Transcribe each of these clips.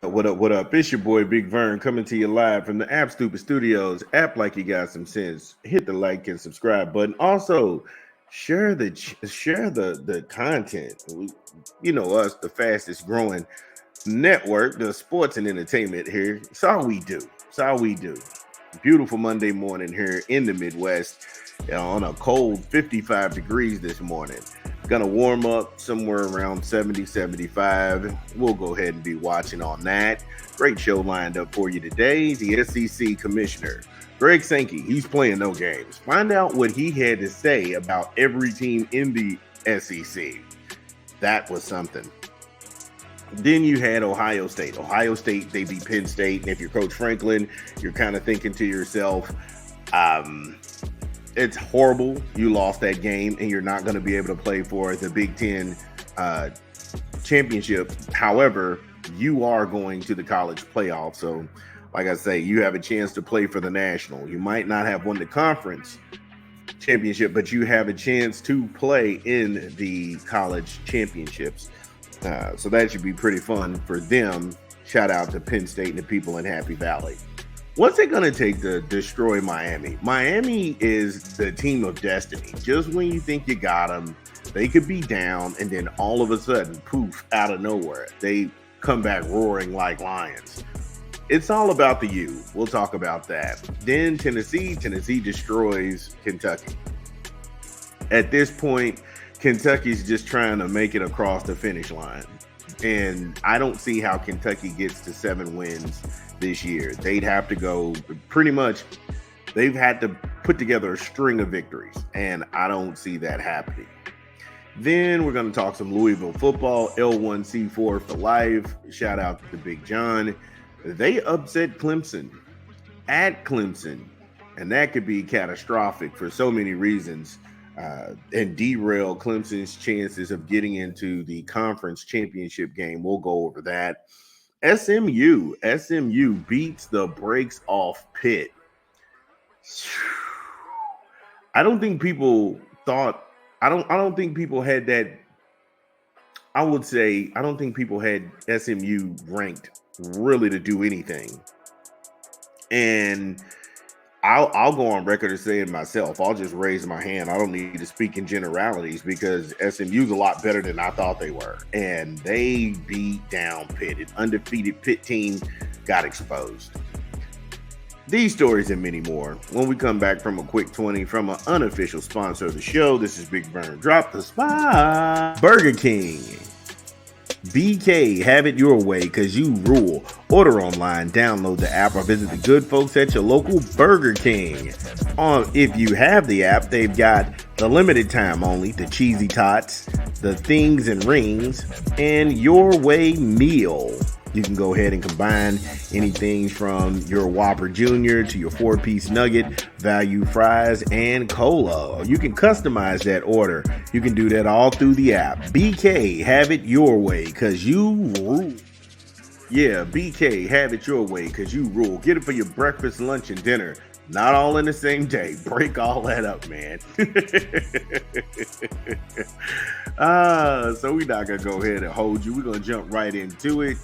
What up? What up? It's your boy Big Vern coming to you live from the App Stupid Studios. App like you got some sense. Hit the like and subscribe button. Also, share the content. You know us, the fastest growing network, the sports and entertainment here. It's all we do. It's all we do. Beautiful Monday morning here in the Midwest, on a cold 55 degrees this morning. Gonna warm up somewhere around 70, 75. We'll go ahead and be watching on that. Great show lined up for you today. The SEC commissioner, Gregg Sanky, he's playing no games. Find out what he had to say about every team in the SEC. That was something. Then you had Ohio State. Ohio State, they beat Penn State. And if you're Coach Franklin, you're kind of thinking to yourself, it's horrible you lost that game and you're not going to be able to play for the Big Ten championship. However, you are going to the college playoff. So, like I say, you have a chance to play for the national. You might not have won the conference championship, but you have a chance to play in the college championships. So that should be pretty fun for them. Shout out to Penn State and the people in Happy Valley. What's it going to take to destroy Miami? Miami is the team of destiny. Just when you think you got them, they could be down, and then all of a sudden, poof, out of nowhere, they come back roaring like lions. It's all about the U. We'll talk about that. Then Tennessee destroys Kentucky. At this point, Kentucky's just trying to make it across the finish line. And I don't see how Kentucky gets to 7 wins this year. They'd have to go pretty much, they've had to put together a string of victories, and I don't see that happening. Then we're going to talk some Louisville football, L1C4 for life. Shout out to Big John. They upset Clemson at Clemson, and that could be catastrophic for so many reasons. And derail Clemson's chances of getting into the conference championship game. We'll go over that. SMU beats the brakes off Pitt. I don't think people thought. I don't think people had that. I would say I don't think people had SMU ranked really to do anything. And I'll go on record as saying myself, I'll just raise my hand. I don't need to speak in generalities because SMU's a lot better than I thought they were. And they beat down Pitt. An undefeated Pitt team got exposed. These stories and many more when we come back from a quick 20 from an unofficial sponsor of the show. This is Big Vern. Drop the spot. Burger King. BK, have it your way because you rule. Order online, download the app, or visit the good folks at your local Burger King. If you have the app, they've got the limited time only, the cheesy tots, the things and rings, and your way meal. You can go ahead and combine anything from your Whopper Jr. to your 4-piece nugget, value fries, and cola. You can customize that order. You can do that all through the app. BK, have it your way because you rule. Yeah, BK, have it your way because you rule. Get it for your breakfast, lunch, and dinner. Not all in the same day. Break all that up, man. So we're not going to go ahead and hold you. We're going to jump right into it.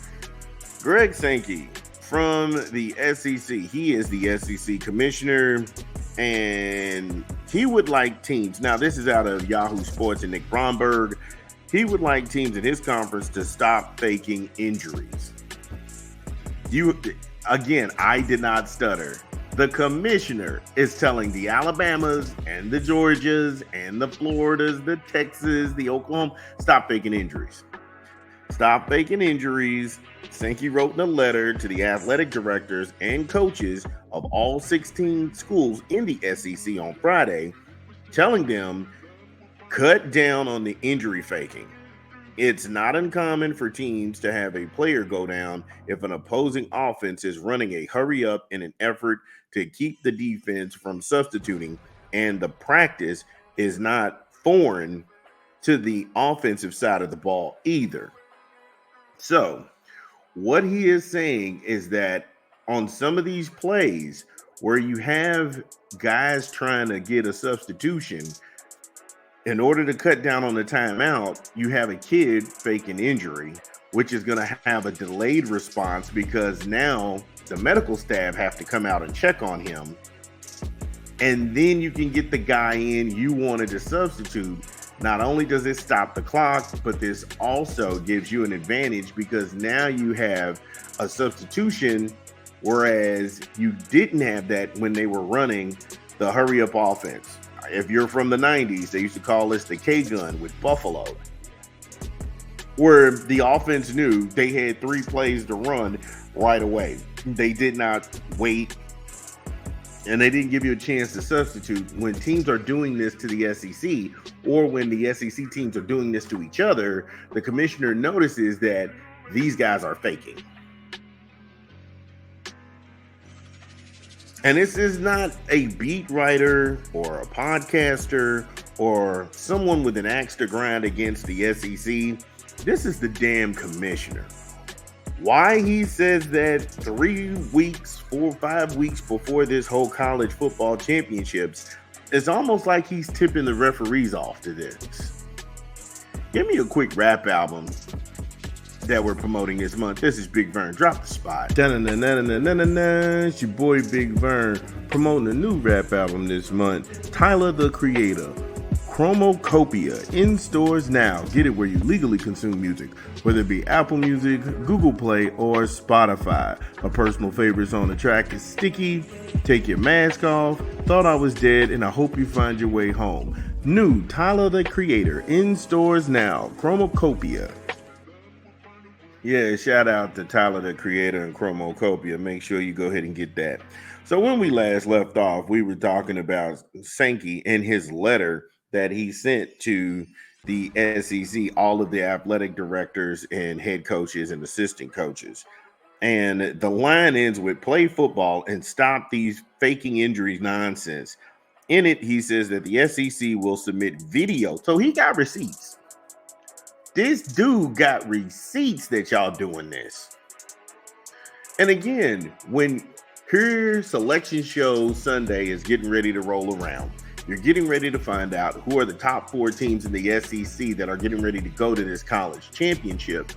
Gregg Sanky from the SEC. He is the SEC commissioner, and he would like teams. Now, this is out of Yahoo Sports and Nick Bromberg. He would like teams in his conference to stop faking injuries. Again, I did not stutter. The commissioner is telling the Alabamas and the Georgias and the Floridas, the Texas, the Oklahoma, stop faking injuries. Stop faking injuries. Sanky wrote in a letter to the athletic directors and coaches of all 16 schools in the SEC on Friday, telling them, cut down on the injury faking. It's not uncommon for teams to have a player go down if an opposing offense is running a hurry up in an effort to keep the defense from substituting, and the practice is not foreign to the offensive side of the ball either. So, what he is saying is that on some of these plays where you have guys trying to get a substitution, in order to cut down on the timeout, you have a kid faking injury, which is going to have a delayed response because now the medical staff have to come out and check on him. And then you can get the guy in you wanted to substitute. Not only does it stop the clock, but this also gives you an advantage because now you have a substitution, whereas you didn't have that when they were running the hurry up offense. If you're from the 90s, they used to call this the K-gun with Buffalo, where the offense knew they had 3 plays to run right away. They did not wait, and they didn't give you a chance to substitute. When teams are doing this to the SEC, or when the SEC teams are doing this to each other, the commissioner notices that these guys are faking. And this is not a beat writer or a podcaster or someone with an axe to grind against the SEC. This is the damn commissioner. Why he says that 3 weeks, 4 or 5 weeks before this whole college football championships, it's almost like he's tipping the referees off to this. Give me a quick rap album that we're promoting this month. This is Big Vern. Drop the spot. It's your boy Big Vern promoting a new rap album this month. Tyler the Creator. Chromocopia in stores now. Get it where you legally consume music, whether it be Apple Music, Google Play, or Spotify. My personal favorites on the track is Sticky, Take Your Mask Off, Thought I Was Dead, and I Hope You Find Your Way Home. New Tyler the Creator in stores now. Chromocopia. Yeah, shout out to Tyler the Creator and Chromocopia. Make sure you go ahead and get that. So when we last left off, we were talking about Sanky and his letter that he sent to the SEC, all of the athletic directors and head coaches and assistant coaches. And the line ends with play football and stop these faking injuries nonsense. In it, he says that the SEC will submit video. So he got receipts. This dude got receipts that y'all doing this. And again, when here Selection Show Sunday is getting ready to roll around, you're getting ready to find out who are the top 4 teams in the SEC that are getting ready to go to this college championship.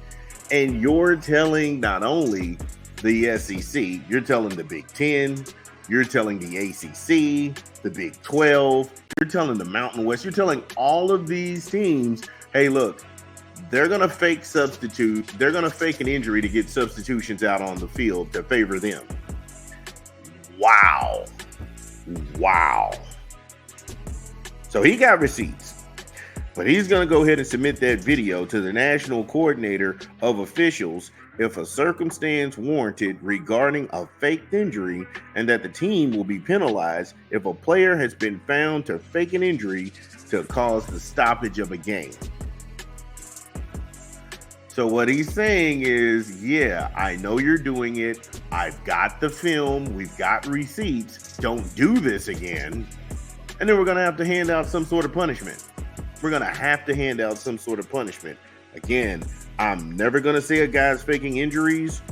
And you're telling not only the SEC, you're telling the Big Ten, you're telling the ACC, the Big 12, you're telling the Mountain West, you're telling all of these teams, hey, look, they're going to fake substitute. They're going to fake an injury to get substitutions out on the field to favor them. Wow. So he got receipts, but he's going to go ahead and submit that video to the National Coordinator of Officials if a circumstance warranted regarding a faked injury, and that the team will be penalized if a player has been found to fake an injury to cause the stoppage of a game. So what he's saying is, yeah, I know you're doing it. I've got the film. We've got receipts. Don't do this again. And then we're going to have to hand out some sort of punishment. Again, I'm never going to say a guy's faking injuries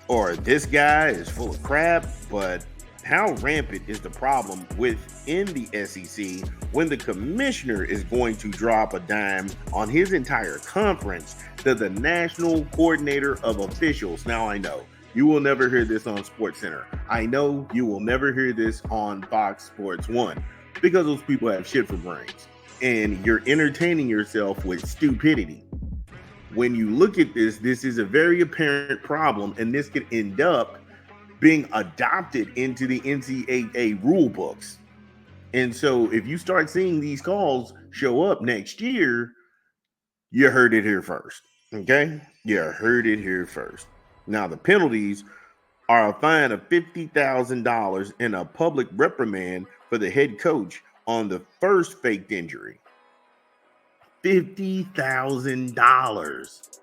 or this guy is full of crap, but how rampant is the problem within the SEC when the commissioner is going to drop a dime on his entire conference to the National Coordinator of Officials? Now, I know you will never hear this on SportsCenter. I know you will never hear this on Fox Sports 1 because those people have shit for brains and you're entertaining yourself with stupidity. When you look at this, this is a very apparent problem, and this could end up being adopted into the NCAA rule books. And so if you start seeing these calls show up next year, you heard it here first. Okay? You heard it here first. Now, the penalties are a fine of $50,000 and a public reprimand for the head coach on the first faked injury. $50,000.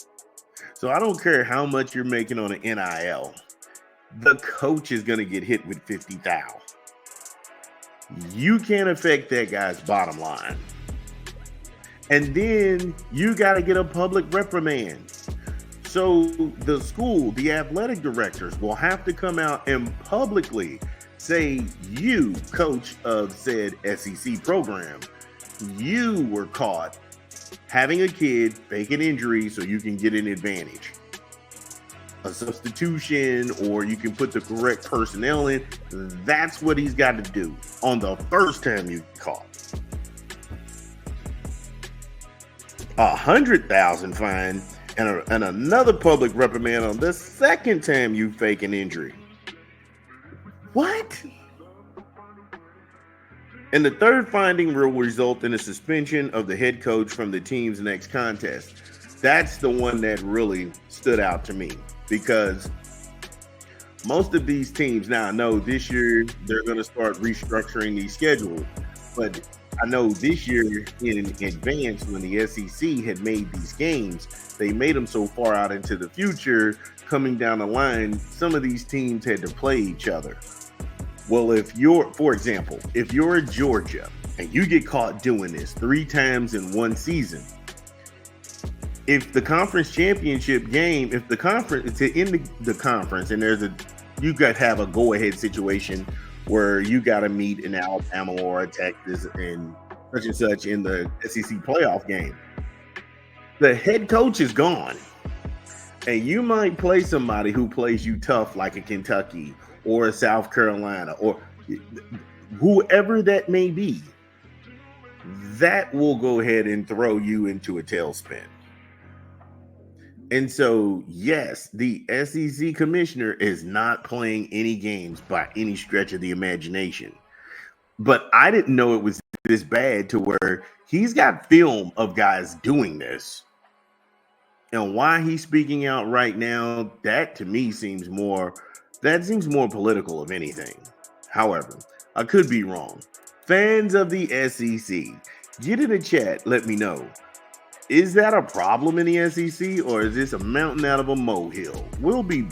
So I don't care how much you're making on an NIL. The coach is going to get hit with $50,000. You can't affect that guy's bottom line. And then you got to get a public reprimand. So the school, the athletic directors will have to come out and publicly say, you, coach of said SEC program, you were caught having a kid fake an injury so you can get an advantage, a substitution, or you can put the correct personnel in. That's what he's got to do on the first time you caught. 100,000 fine and another public reprimand on the second time you fake an injury. What? And the third finding will result in a suspension of the head coach from the team's next contest. That's the one that really stood out to me, because most of these teams, now I know this year they're going to start restructuring these schedules, but I know this year in advance, when the SEC had made these games, they made them so far out into the future, coming down the line, some of these teams had to play each other. Well, for example, if you're at Georgia and you get caught doing this 3 times in one season, if the conference championship game, if the conference, to end the conference, and you got to have a go-ahead situation where you got to meet in Alabama or Texas and such in the SEC playoff game, the head coach is gone. And you might play somebody who plays you tough, like a Kentucky or a South Carolina or whoever that may be. That will go ahead and throw you into a tailspin. And so, yes, the SEC commissioner is not playing any games by any stretch of the imagination. But I didn't know it was this bad to where he's got film of guys doing this. And why he's speaking out right now, that to me seems more political of anything. However, I could be wrong. Fans of the SEC, get in the chat, let me know. Is that a problem in the SEC, or is this a mountain out of a molehill? We'll be back.